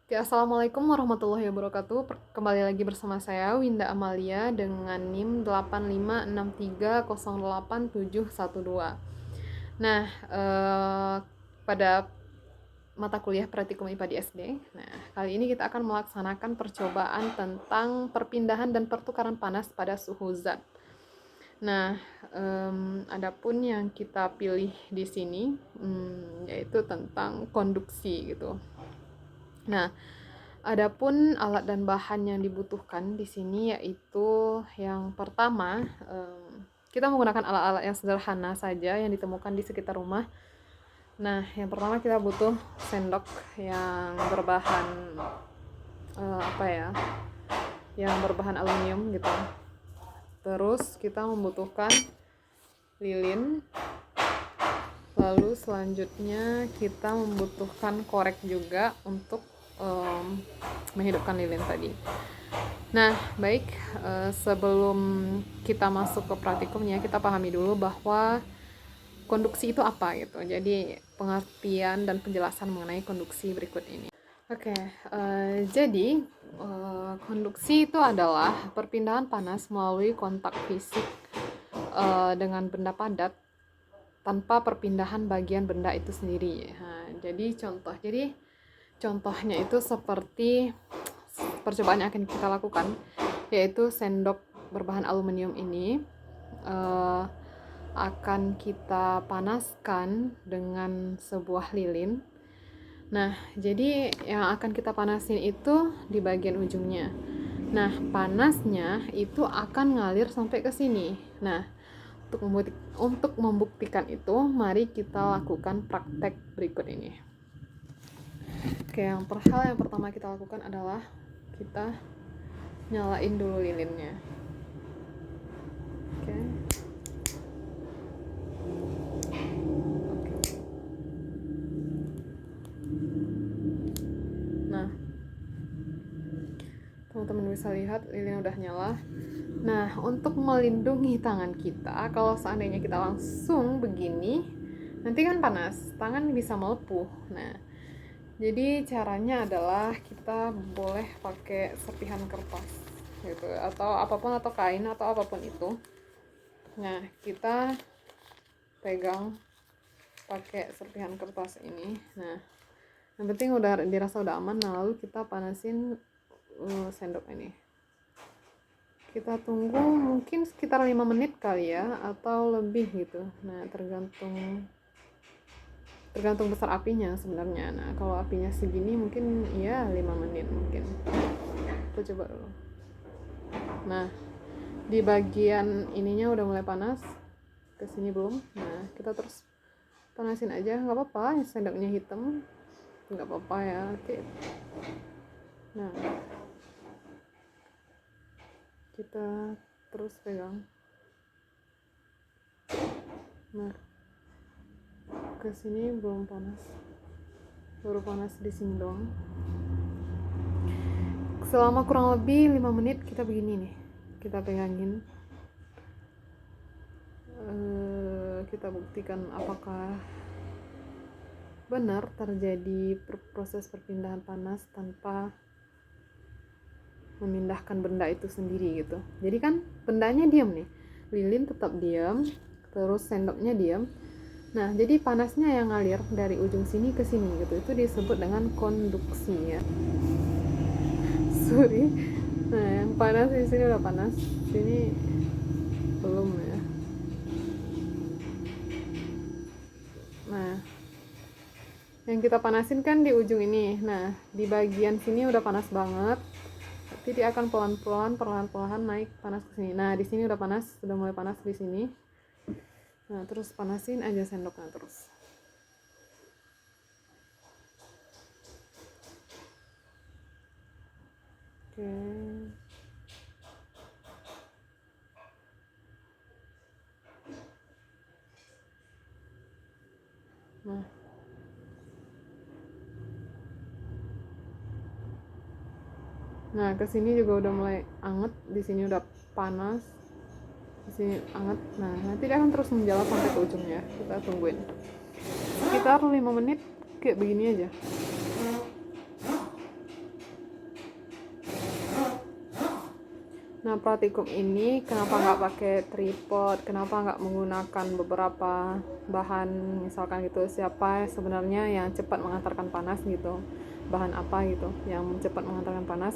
Oke, assalamualaikum warahmatullahi wabarakatuh. Kembali lagi bersama saya Winda Amalia dengan NIM 856308712. Nah, pada mata kuliah praktikum IPA di SD. Nah, kali ini kita akan melaksanakan percobaan tentang perpindahan dan pertukaran panas pada suhu zat. Nah, adapun yang kita pilih di sini yaitu tentang konduksi gitu. Nah, adapun alat dan bahan yang dibutuhkan di sini yaitu yang pertama, kita menggunakan alat-alat yang sederhana saja yang ditemukan di sekitar rumah. Nah, yang pertama kita butuh sendok yang berbahan yang berbahan aluminium gitu. Terus kita membutuhkan lilin. Lalu selanjutnya kita membutuhkan korek juga untuk menghidupkan lilin tadi. Nah, baik, sebelum kita masuk ke praktikumnya, kita pahami dulu bahwa konduksi itu apa gitu. Jadi pengertian dan penjelasan mengenai konduksi berikut ini. Oke, jadi konduksi itu adalah perpindahan panas melalui kontak fisik dengan benda padat tanpa perpindahan bagian benda itu sendiri. Nah, jadi contohnya itu seperti percobaan yang akan kita lakukan, yaitu sendok berbahan aluminium ini akan kita panaskan dengan sebuah lilin. Nah, jadi yang akan kita panasin itu di bagian ujungnya. Nah, panasnya itu akan ngalir sampai ke sini. Nah, untuk membuktikan itu, mari kita lakukan praktek berikut ini. Oke, hal yang pertama kita lakukan adalah kita nyalain dulu lilinnya. Oke. Nah, teman-teman bisa lihat lilin udah nyala. Nah, untuk melindungi tangan kita, kalau seandainya kita langsung begini, nanti kan panas, tangan bisa melepuh. Nah, jadi caranya adalah kita boleh pakai serpihan kertas gitu, atau apapun, atau kain, atau apapun itu. Nah, kita pegang pakai serpihan kertas ini. Nah, yang penting udah dirasa udah aman. Nah, lalu kita panasin sendok ini. Kita tunggu mungkin sekitar 5 menit kali ya, atau lebih gitu. Nah, tergantung besar apinya sebenarnya. Nah, kalau apinya segini mungkin ya 5 menit mungkin. Kita coba dulu. Nah, di bagian ininya udah mulai panas, kesini belum. Nah, kita terus panasin aja, nggak apa-apa. Sendoknya hitam, nggak apa-apa ya. Oke. Nah, kita terus pegang. Nah, kesini belum panas, baru panas di sini doang. Selama kurang lebih 5 menit kita begini nih, kita pegangin. Kita buktikan apakah benar terjadi proses perpindahan panas tanpa memindahkan benda itu sendiri gitu. Jadi kan bendanya diam nih, lilin tetap diam, terus sendoknya diam. Nah, jadi panasnya yang ngalir dari ujung sini ke sini gitu, itu disebut dengan konduksi ya. Sorry. Nah, yang panas di sini udah panas, sini belum ya. Nah, yang kita panasin kan di ujung ini. Nah, di bagian sini udah panas banget. Nanti dia akan perlahan-lahan naik panas ke sini. Nah, di sini udah panas, sudah mulai panas di sini. Nah, terus panasin aja sendoknya terus. Oke. Nah, kesini juga udah mulai anget, di sini udah panas, di sini anget. Nah, nanti dia akan terus menjalar sampai ke ujungnya. Kita tungguin sekitar 5 menit kayak begini aja. Nah, praktikum ini kenapa nggak pakai tripod, kenapa nggak menggunakan beberapa bahan, misalkan gitu, siapa sebenarnya yang cepat mengantarkan panas gitu, bahan apa gitu yang cepat mengantarkan panas.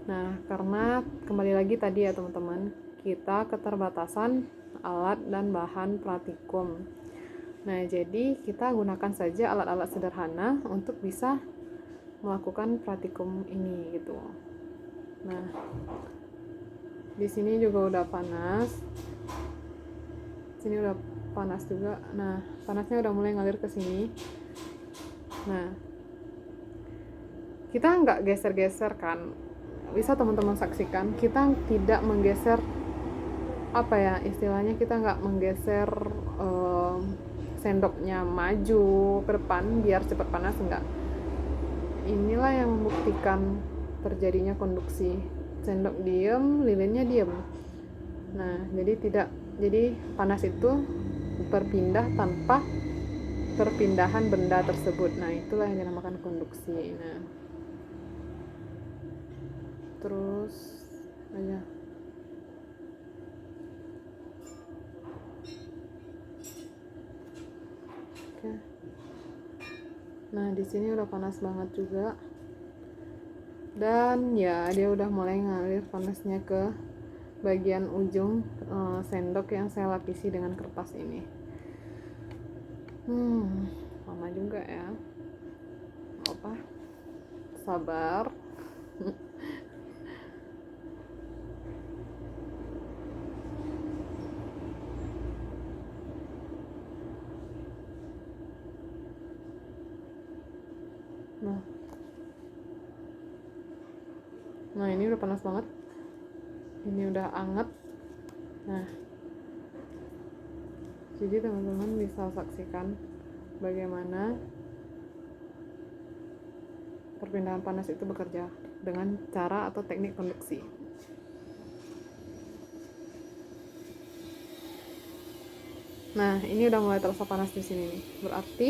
Nah, karena kembali lagi tadi ya teman-teman, kita keterbatasan alat dan bahan praktikum. Nah, jadi kita gunakan saja alat-alat sederhana untuk bisa melakukan praktikum ini gitu. Nah, di sini juga udah panas. Sini udah panas juga. Nah, panasnya udah mulai ngalir ke sini. Nah, kita nggak geser-geser kan. Bisa teman-teman saksikan, kita tidak menggeser, apa ya istilahnya, kita nggak menggeser sendoknya maju ke depan biar cepat panas, enggak. Inilah yang membuktikan terjadinya konduksi. Sendok diem, lilinnya diem. Nah, jadi panas itu berpindah tanpa perpindahan benda tersebut. Nah, itulah yang dinamakan konduksi. Nah, terus aja. Oke. Nah, di sini udah panas banget juga. Dan ya, dia udah mulai ngalir panasnya ke bagian ujung sendok yang saya lapisi dengan kertas ini. Lama juga ya. Apa? Sabar. Nah, ini udah panas banget. Ini udah anget. Nah, jadi teman-teman bisa saksikan bagaimana perpindahan panas itu bekerja dengan cara atau teknik konduksi. Nah, ini udah mulai terasa panas di sini nih. Berarti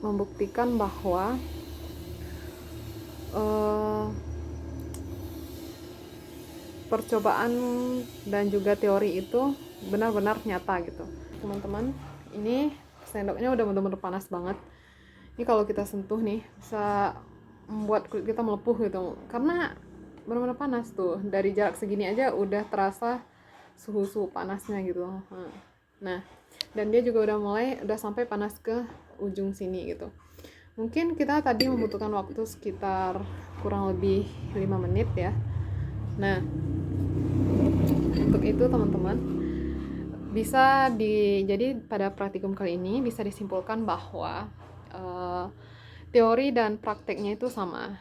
membuktikan bahwa percobaan dan juga teori itu benar-benar nyata gitu. Teman-teman, ini sendoknya udah benar-benar panas banget. Ini kalau kita sentuh nih bisa membuat kulit kita melepuh gitu, karena benar-benar panas tuh. Dari jarak segini aja udah terasa suhu panasnya gitu. Nah, dan dia juga udah sampai panas ke ujung sini gitu. Mungkin kita tadi membutuhkan waktu sekitar kurang lebih 5 menit ya. Nah, untuk itu teman-teman, jadi pada praktikum kali ini bisa disimpulkan bahwa teori dan prakteknya itu sama.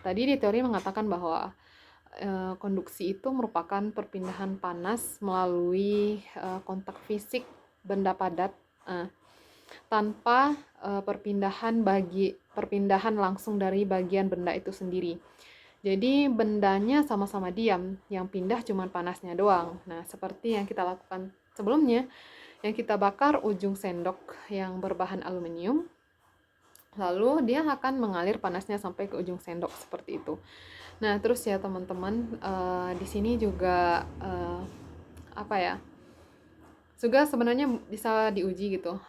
Tadi di teori mengatakan bahwa konduksi itu merupakan perpindahan panas melalui kontak fisik benda padat tanpa perpindahan langsung dari bagian benda itu sendiri. Jadi bendanya sama-sama diam, yang pindah cuma panasnya doang. Nah, seperti yang kita lakukan sebelumnya, yang kita bakar ujung sendok yang berbahan aluminium, lalu dia akan mengalir panasnya sampai ke ujung sendok seperti itu. Nah, terus ya teman-teman, di sini juga juga sebenarnya bisa diuji gitu.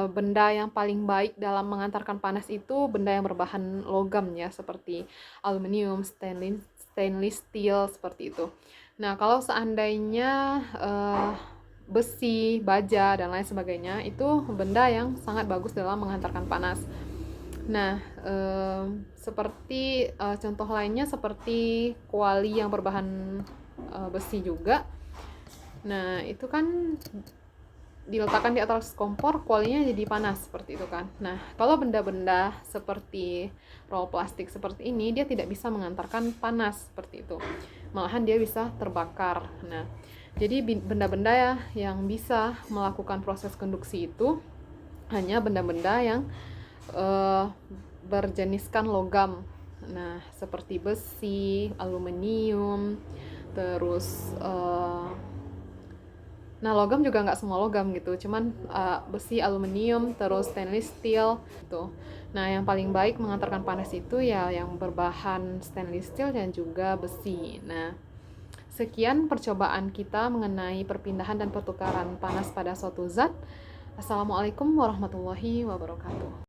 Benda yang paling baik dalam mengantarkan panas itu benda yang berbahan logam ya, seperti aluminium, stainless steel, seperti itu. Nah, kalau seandainya besi, baja, dan lain sebagainya, itu benda yang sangat bagus dalam mengantarkan panas. Nah, seperti contoh lainnya seperti kuali yang berbahan besi juga. Nah, itu kan diletakkan di atas kompor, kualinya jadi panas seperti itu kan. Nah, kalau benda-benda seperti roll plastik seperti ini, dia tidak bisa mengantarkan panas seperti itu. Malahan dia bisa terbakar. Nah, jadi benda-benda ya yang bisa melakukan proses konduksi itu hanya benda-benda yang berjeniskan logam. Nah, seperti besi, aluminium, terus Nah, logam juga nggak semua logam gitu, cuman besi, aluminium, terus stainless steel gitu. Nah, yang paling baik mengantarkan panas itu ya yang berbahan stainless steel dan juga besi. Nah, sekian percobaan kita mengenai perpindahan dan pertukaran panas pada suatu zat. Assalamualaikum warahmatullahi wabarakatuh.